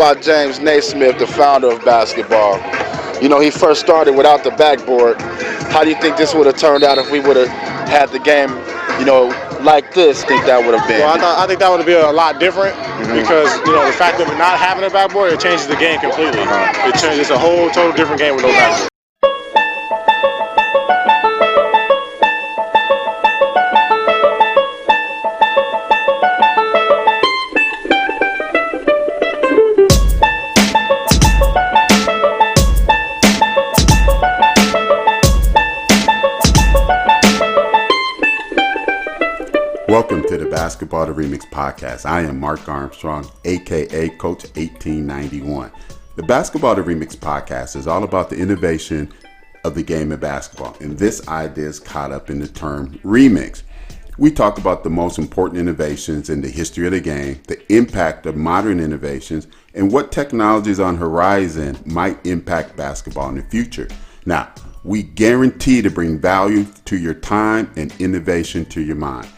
about James Naismith, the founder of basketball. You know, he first started without the backboard. How do you think this would have turned out if we would have had the game, like this? Think that would have been? Well, I think that would have been a lot different because, the fact of not having a backboard, it changes the game completely. It changes a whole total different game with no backboard. Welcome to the Basketball the Remix podcast. I am Mark Armstrong, aka Coach 1891. The Basketball the Remix podcast is all about the innovation of the game of basketball, and this idea is caught up in the term remix. We talk about the most important innovations in the history of the game, the impact of modern innovations, and what technologies on horizon might impact basketball in the future. Now, we guarantee to bring value to your time and innovation to your mind.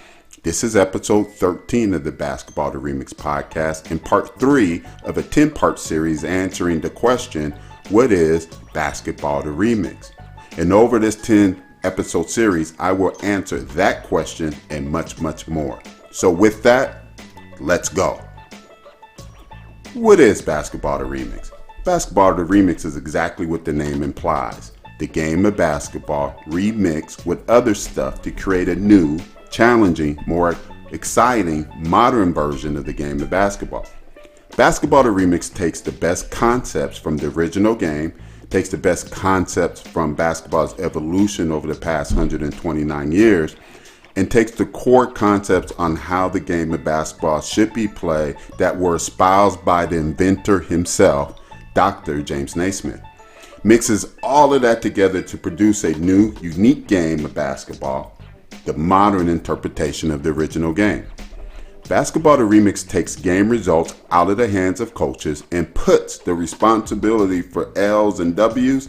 This is episode 13 of the Basketball the Remix podcast and part 3 of a 10-part series answering the question, what is Basketball the Remix? And over this 10-episode series, I will answer that question and much, much more. So with that, let's go. What is Basketball the Remix? Basketball the Remix is exactly what the name implies. The game of basketball remixed with other stuff to create a new, challenging, more exciting, modern version of the game of basketball. Basketball the Remix takes the best concepts from the original game, takes the best concepts from basketball's evolution over the past 129 years, and takes the core concepts on how the game of basketball should be played that were espoused by the inventor himself, Dr. James Naismith. Mixes all of that together to produce a new, unique game of basketball, the modern interpretation of the original game. Basketball the Remix takes game results out of the hands of coaches and puts the responsibility for L's and W's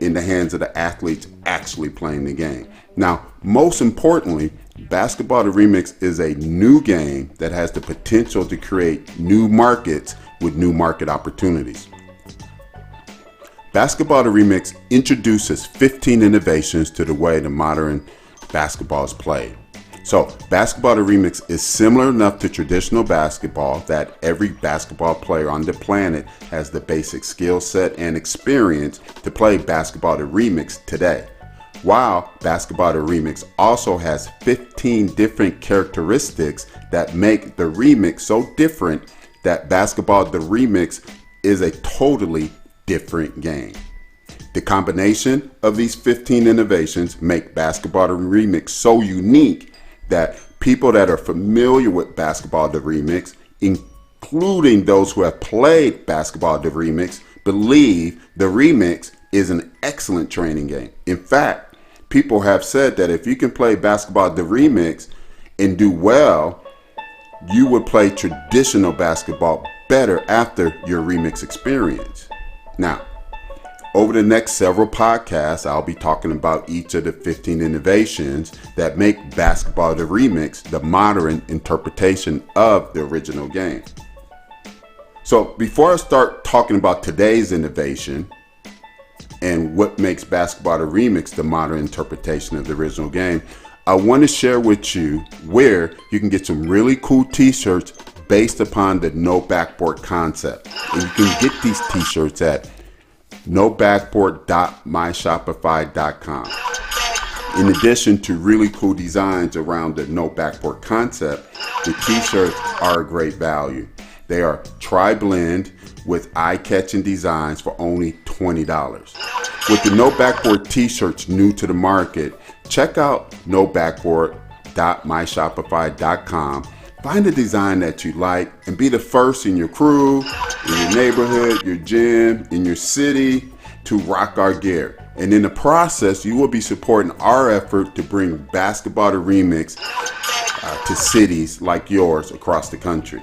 in the hands of the athletes actually playing the game. Now, most importantly, Basketball the Remix is a new game that has the potential to create new markets with new market opportunities. Basketball the Remix introduces 15 innovations to the way the modern basketball is played. So Basketball the Remix is similar enough to traditional basketball that every basketball player on the planet has the basic skill set and experience to play Basketball the Remix today. While Basketball the Remix also has 15 different characteristics that make the remix so different that Basketball the Remix is a totally different game. The combination of these 15 innovations make Basketball the Remix so unique that people that are familiar with Basketball the Remix, including those who have played Basketball the Remix, believe the remix is an excellent training game. In fact, people have said that if you can play Basketball the Remix and do well, you would play traditional basketball better after your remix experience. Now, over the next several podcasts, I'll be talking about each of the 15 innovations that make Basketball the Remix the modern interpretation of the original game. So before I start talking about today's innovation and what makes Basketball the Remix the modern interpretation of the original game, I want to share with you where you can get some really cool t-shirts based upon the no backboard concept. And you can get these t-shirts at nobackboard.myshopify.com. In addition to really cool designs around the no backboard concept, the t-shirts are a great value. They are tri-blend with eye-catching designs for only $20. With the no backboard t-shirts new to the market, check out nobackboard.myshopify.com. Find a design that you like and be the first in your crew, in your neighborhood, your gym, in your city to rock our gear. And in the process, you will be supporting our effort to bring Basketball the Remix to cities like yours across the country.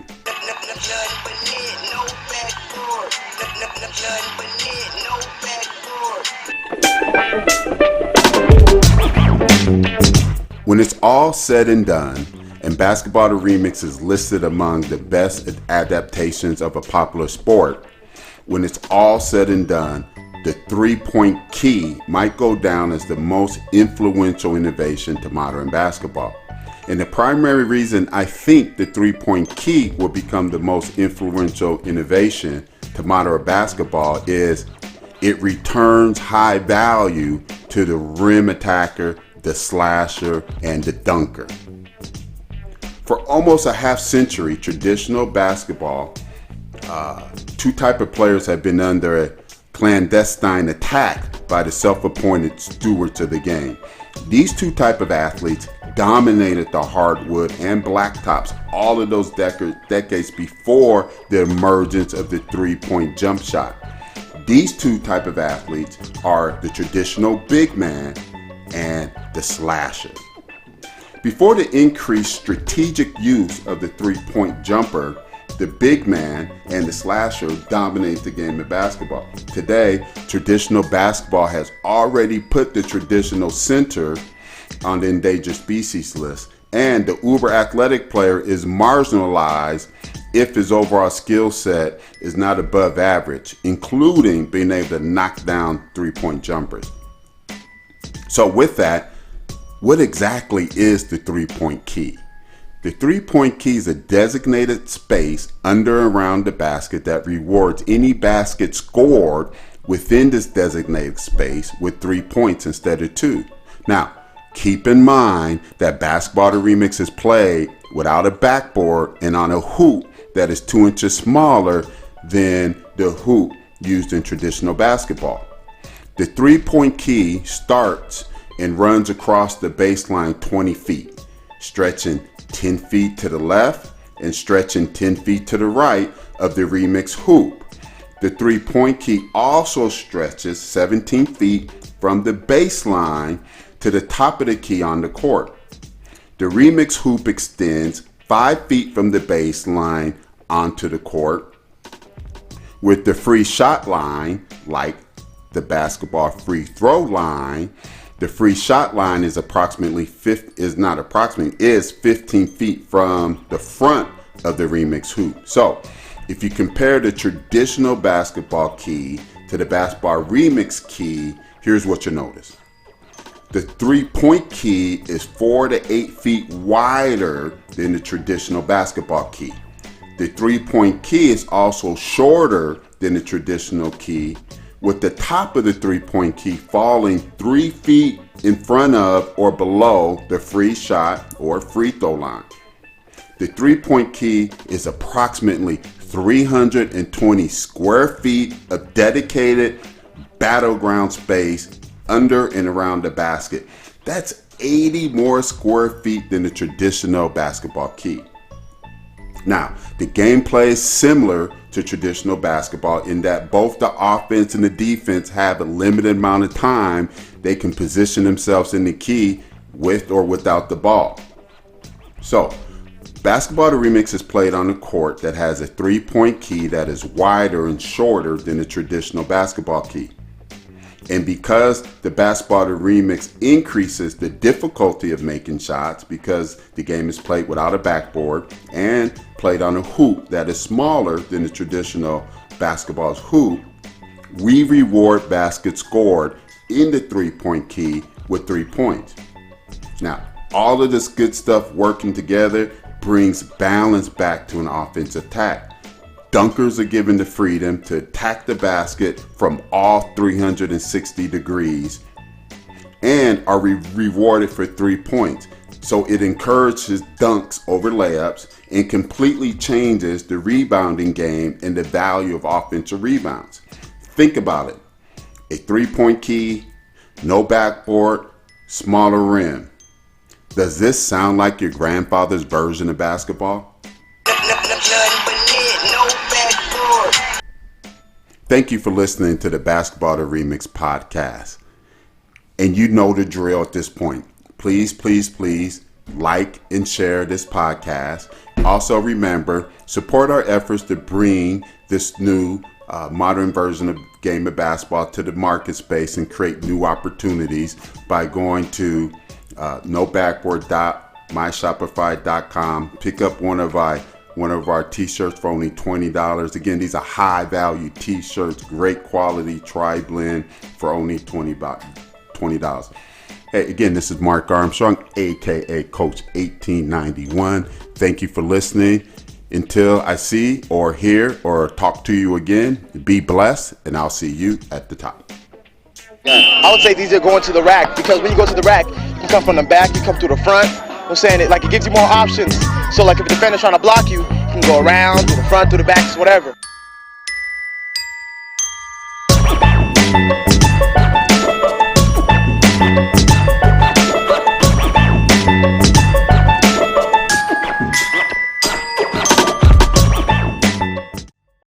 When it's all said and done, and Basketball the Remix is listed among the best adaptations of a popular sport, when it's all said and done, the three-point key might go down as the most influential innovation to modern basketball. And the primary reason I think the three-point key will become the most influential innovation to modern basketball is it returns high value to the rim attacker, the slasher, and the dunker. For almost a half century, traditional basketball, two types of players have been under a clandestine attack by the self-appointed stewards of the game. These two types of athletes dominated the hardwood and blacktops all of those decades before the emergence of the three-point jump shot. These two types of athletes are the traditional big man and the slasher. Before the increased strategic use of the three-point jumper, the big man and the slasher dominate the game of basketball. Today, traditional basketball has already put the traditional center on the endangered species list, and the uber athletic player is marginalized if his overall skill set is not above average, including being able to knock down three-point jumpers. So with that, what exactly is the three-point key? The three-point key is a designated space under and around the basket that rewards any basket scored within this designated space with 3 points instead of 2. Now, keep in mind that Basketball the Remix is played without a backboard and on a hoop that is 2 inches smaller than the hoop used in traditional basketball. The three-point key starts and runs across the baseline 20 feet, stretching 10 feet to the left and stretching 10 feet to the right of the Remix hoop. The three-point key also stretches 17 feet from the baseline to the top of the key on the court. The Remix hoop extends 5 feet from the baseline onto the court, with the free shot line, like the basketball free throw line. The free shot line is 15 feet from the front of the Remix hoop. So if you compare the traditional basketball key to the Basketball Remix key, here's what you notice. The three-point key is 4 to 8 feet wider than the traditional basketball key. The three-point key is also shorter than the traditional key, with the top of the three-point key falling 3 feet in front of or below the free shot or free throw line. The three-point key is approximately 320 square feet of dedicated battleground space under and around the basket. That's 80 more square feet than the traditional basketball key. Now, the gameplay is similar to traditional basketball in that both the offense and the defense have a limited amount of time they can position themselves in the key with or without the ball. So, Basketball the Remix is played on a court that has a three-point key that is wider and shorter than the traditional basketball key. And because the Basketball the Remix increases the difficulty of making shots because the game is played without a backboard and played on a hoop that is smaller than the traditional basketball's hoop, we reward baskets scored in the three-point key with 3 points. Now, all of this good stuff working together brings balance back to an offensive attack. Dunkers are given the freedom to attack the basket from all 360 degrees and are rewarded for 3 points. So it encourages dunks over layups and completely changes the rebounding game and the value of offensive rebounds. Think about it. A three-point key, no backboard, smaller rim. Does this sound like your grandfather's version of basketball? Thank you for listening to the Basketball the Remix podcast. And you know the drill at this point. Please, please, please like and share this podcast. Also remember, support our efforts to bring this new modern version of game of basketball to the market space and create new opportunities by going to myshopify.com. Pick up one of our t-shirts for only $20. Again, these are high value t-shirts, great quality tri-blend for only $20. Hey, again, this is Mark Armstrong, aka Coach 1891. Thank you for listening. Until I see or hear or talk to you again, be blessed, and I'll see you at the top. I would say these are going to the rack, because when you go to the rack, you come from the back, you come through the front. I'm saying it gives you more options. So like if a defender's trying to block you, you can go around, through the front, through the back, whatever.